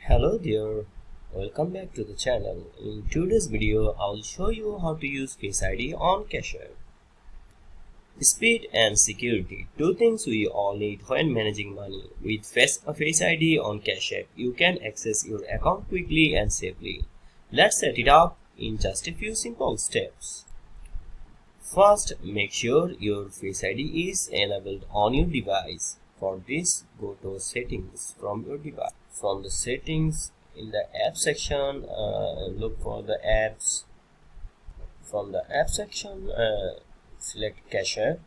Hello there, welcome back to the channel. In today's video, I'll show you how to use Face ID on Cash App. Speed and security, two things we all need when managing money. With Face ID on Cash App, you can access your account quickly and safely. Let's set it up in just a few simple steps. First, make sure your Face ID is enabled on your device. For this, go to Settings from your device. From the Settings in the App section, look for the apps. From the App section, select Cash App.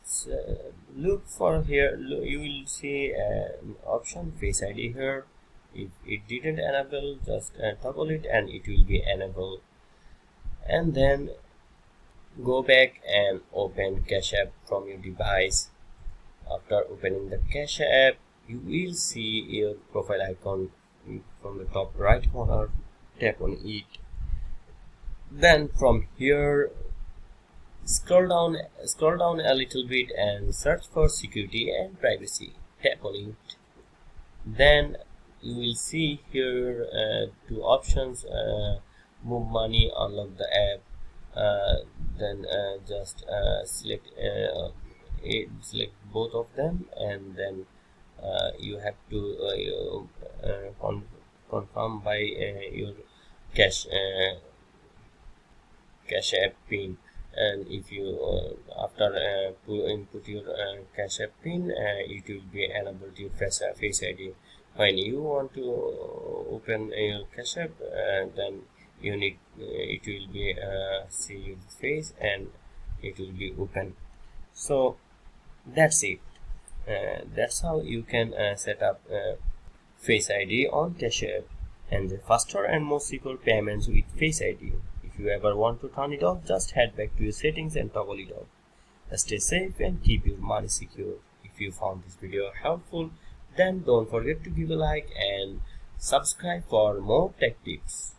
So, look for here. You will see an option Face ID here. If it didn't enable, just toggle it and it will be enabled. And then go back and open Cash App from your device. After opening the Cash App, you will see your profile icon from the top right corner. Tap on it. Then from here, scroll down a little bit and search for security and privacy. Tap on it. Then you will see here two options: move money, unlock the app. Then just select both of them, and then you have to confirm by your cash app pin. And if you after input your cash app pin, it will be enabled your face ID. When you want to open your cash app, then you need it will be see your face and it will be open. So that's it. That's how you can set up Face ID on Cash App and the faster and more secure payments with Face ID. If you ever want to turn it off, just head back to your settings and toggle it off. Stay safe and keep your money secure. If you found this video helpful, then don't forget to give a like and subscribe for more tech tips.